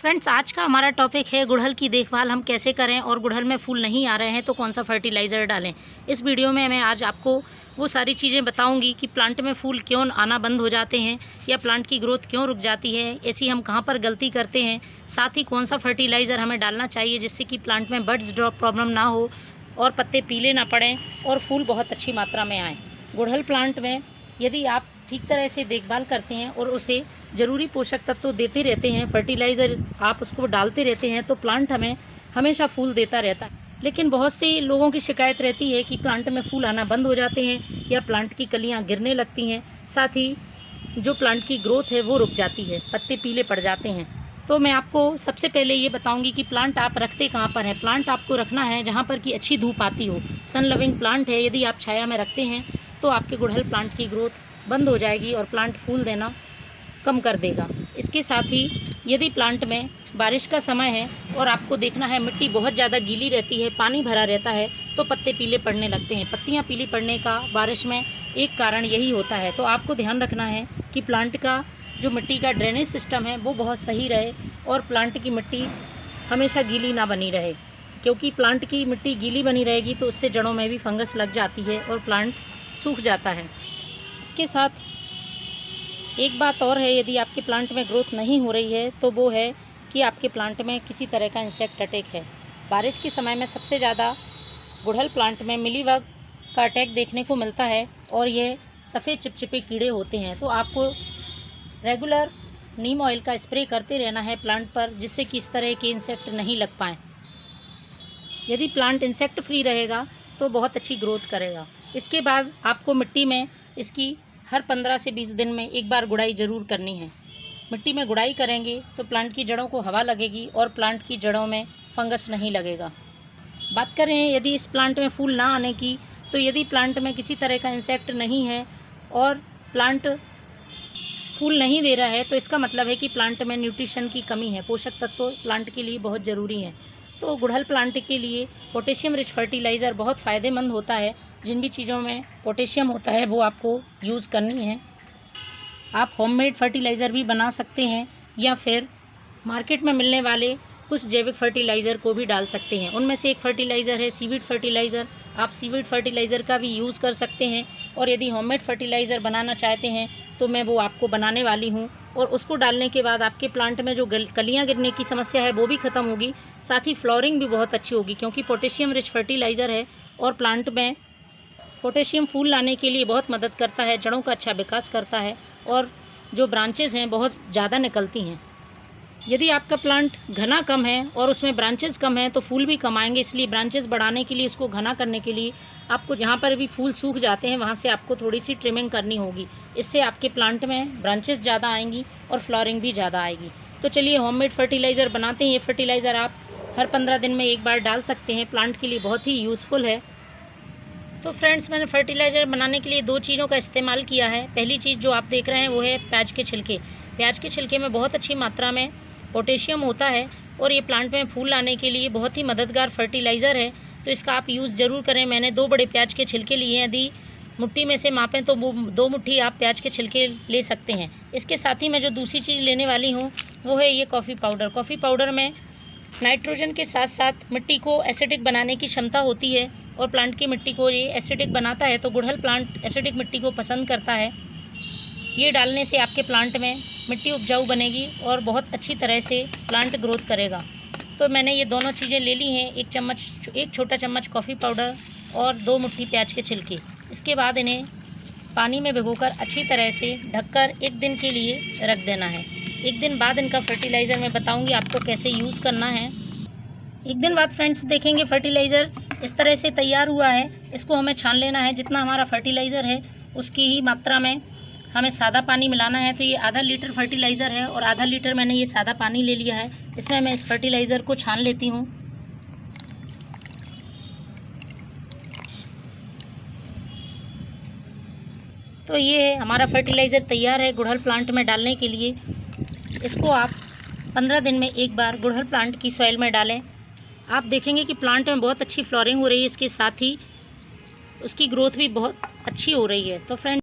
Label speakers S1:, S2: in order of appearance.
S1: Friends, आज का हमारा टॉपिक है गुड़हल की देखभाल हम कैसे करें और गुड़हल में फूल नहीं आ रहे हैं तो कौन सा फर्टिलाइज़र डालें। इस वीडियो में मैं आज आपको वो सारी चीज़ें बताऊंगी कि प्लांट में फूल क्यों आना बंद हो जाते हैं या प्लांट की ग्रोथ क्यों रुक जाती है, ऐसी हम कहाँ पर गलती करते हैं, साथ ही कौन सा फर्टिलाइज़र हमें डालना चाहिए जिससे कि प्लांट में बड्स ड्रॉप प्रॉब्लम ना हो और पत्ते पीले ना पड़ें और फूल बहुत अच्छी मात्रा में आएँ। गुड़हल प्लांट में यदि आप ठीक तरह से देखभाल करते हैं और उसे ज़रूरी पोषक तत्व तो देते रहते हैं, फर्टिलाइज़र आप उसको डालते रहते हैं, तो प्लांट हमें हमेशा फूल देता रहता है। लेकिन बहुत से लोगों की शिकायत रहती है कि प्लांट में फूल आना बंद हो जाते हैं या प्लांट की कलियां गिरने लगती हैं, साथ ही जो प्लांट की ग्रोथ है वो रुक जाती है, पत्ते पीले पड़ जाते हैं। तो मैं आपको सबसे पहले ये बताऊंगी कि प्लांट आप रखते कहाँ पर हैं। प्लांट आपको रखना है जहाँ पर कि अच्छी धूप आती हो, सन लविंग प्लांट है। यदि आप छाया में रखते हैं तो आपके गुड़हल प्लांट की ग्रोथ बंद हो जाएगी और प्लांट फूल देना कम कर देगा। इसके साथ ही यदि प्लांट में बारिश का समय है और आपको देखना है मिट्टी बहुत ज़्यादा गीली रहती है, पानी भरा रहता है, तो पत्ते पीले पड़ने लगते हैं। पत्तियां पीली पड़ने का बारिश में एक कारण यही होता है। तो आपको ध्यान रखना है कि प्लांट का जो मिट्टी का ड्रेनेज सिस्टम है वो बहुत सही रहे और प्लांट की मिट्टी हमेशा गीली ना बनी रहे, क्योंकि प्लांट की मिट्टी गीली बनी रहेगी तो उससे जड़ों में भी फंगस लग जाती है और प्लांट सूख जाता है। इसके साथ एक बात और है, यदि आपके प्लांट में ग्रोथ नहीं हो रही है तो वो है कि आपके प्लांट में किसी तरह का इंसेक्ट अटैक है। बारिश के समय में सबसे ज़्यादा गुड़हल प्लांट में मिलीबग का अटैक देखने को मिलता है और ये सफ़ेद चिपचिपे कीड़े होते हैं। तो आपको रेगुलर नीम ऑयल का स्प्रे करते रहना है प्लांट पर, जिससे कि इस तरह के इंसेक्ट नहीं लग पाएँ। यदि प्लांट इंसेक्ट फ्री रहेगा तो बहुत अच्छी ग्रोथ करेगा। इसके बाद आपको मिट्टी में इसकी हर 15 से 20 दिन में एक बार गुड़ाई ज़रूर करनी है। मिट्टी में गुड़ाई करेंगे तो प्लांट की जड़ों को हवा लगेगी और प्लांट की जड़ों में फंगस नहीं लगेगा। बात करें यदि इस प्लांट में फूल ना आने की, तो यदि प्लांट में किसी तरह का इंसेक्ट नहीं है और प्लांट फूल नहीं दे रहा है तो इसका मतलब है कि प्लांट में न्यूट्रिशन की कमी है। पोषक तत्व प्लांट के लिए बहुत ज़रूरी हैं। तो गुड़हल प्लांट के लिए पोटेशियम रिच फर्टिलाइज़र बहुत फ़ायदेमंद होता है। जिन भी चीज़ों में पोटेशियम होता है वो आपको यूज़ करनी है। आप होममेड फर्टिलाइज़र भी बना सकते हैं या फिर मार्केट में मिलने वाले कुछ जैविक फर्टिलाइज़र को भी डाल सकते हैं। उनमें से एक फर्टिलाइज़र है सीवीड फर्टिलाइज़र। आप सीवीड फर्टिलाइज़र का भी यूज़ कर सकते हैं और यदि होममेड फर्टिलाइज़र बनाना चाहते हैं तो मैं वो आपको बनाने वाली हूँ और उसको डालने के बाद आपके प्लांट में जो कलियाँ गिरने की समस्या है वो भी ख़त्म होगी। साथ ही फ्लोरिंग भी बहुत अच्छी होगी, क्योंकि पोटेशियम रिच फर्टिलाइज़र है और प्लांट में पोटेशियम फूल लाने के लिए बहुत मदद करता है, जड़ों का अच्छा विकास करता है और जो ब्रांचेज़ हैं बहुत ज़्यादा निकलती हैं। यदि आपका प्लांट घना कम है और उसमें ब्रांचेज़ कम हैं तो फूल भी कम आएंगे। इसलिए ब्रांचेज़ बढ़ाने के लिए, उसको घना करने के लिए आपको जहाँ पर भी फूल सूख जाते हैं वहाँ से आपको थोड़ी सी ट्रिमिंग करनी होगी। इससे आपके प्लांट में ब्रांचेज़ ज़्यादा आएंगी और फ्लावरिंग भी ज़्यादा आएगी। तो चलिए होममेड फर्टिलाइज़र बनाते हैं। ये फर्टिलाइज़र आप हर 15 दिन में एक बार डाल सकते हैं, प्लांट के लिए बहुत ही यूज़फुल है। तो फ्रेंड्स, मैंने फर्टिलाइज़र बनाने के लिए 2 चीज़ों का इस्तेमाल किया है। पहली चीज़ जो आप देख रहे हैं वो है प्याज के छिलके। प्याज के छिलके में बहुत अच्छी मात्रा में पोटेशियम होता है और ये प्लांट में फूल लाने के लिए बहुत ही मददगार फर्टिलाइज़र है। तो इसका आप यूज़ ज़रूर करें। मैंने 2 बड़े प्याज के छिलके लिए हैं। यदि मुट्ठी में से मापें तो वो 2 मुट्ठी आप प्याज के छिलके ले सकते हैं। इसके साथ ही मैं जो दूसरी चीज़ लेने वाली हूँ वो है ये कॉफ़ी पाउडर। कॉफ़ी पाउडर में नाइट्रोजन के साथ साथ मिट्टी को एसिडिक बनाने की क्षमता होती है और प्लांट की मिट्टी को ये एसिडिक बनाता है। तो गुड़हल प्लांट एसिडिक मिट्टी को पसंद करता है। ये डालने से आपके प्लांट में मिट्टी उपजाऊ बनेगी और बहुत अच्छी तरह से प्लांट ग्रोथ करेगा। तो मैंने ये दोनों चीज़ें ले ली हैं, एक छोटा चम्मच कॉफ़ी पाउडर और 2 मुट्ठी प्याज के छिलके। इसके बाद इन्हें पानी में भिगोकर अच्छी तरह से ढककर 1 दिन के लिए रख देना है। 1 दिन बाद इनका फर्टिलाइज़र मैं बताऊँगी आपको कैसे यूज़ करना है। 1 दिन बाद फ्रेंड्स देखेंगे फर्टिलाइज़र इस तरह से तैयार हुआ है। इसको हमें छान लेना है। जितना हमारा फर्टिलाइज़र है उसकी ही मात्रा में हमें सादा पानी मिलाना है। तो ये आधा लीटर फर्टिलाइज़र है और आधा लीटर मैंने ये सादा पानी ले लिया है। इसमें मैं इस फर्टिलाइज़र को छान लेती हूँ। तो ये हमारा फर्टिलाइज़र तैयार है गुड़हल प्लांट में डालने के लिए। इसको आप 15 दिन में एक बार गुड़हल प्लांट की सॉइल में डालें। आप देखेंगे कि प्लांट में बहुत अच्छी फ्लावरिंग हो रही है, इसके साथ ही उसकी ग्रोथ भी बहुत अच्छी हो रही है। तो फ्रेंड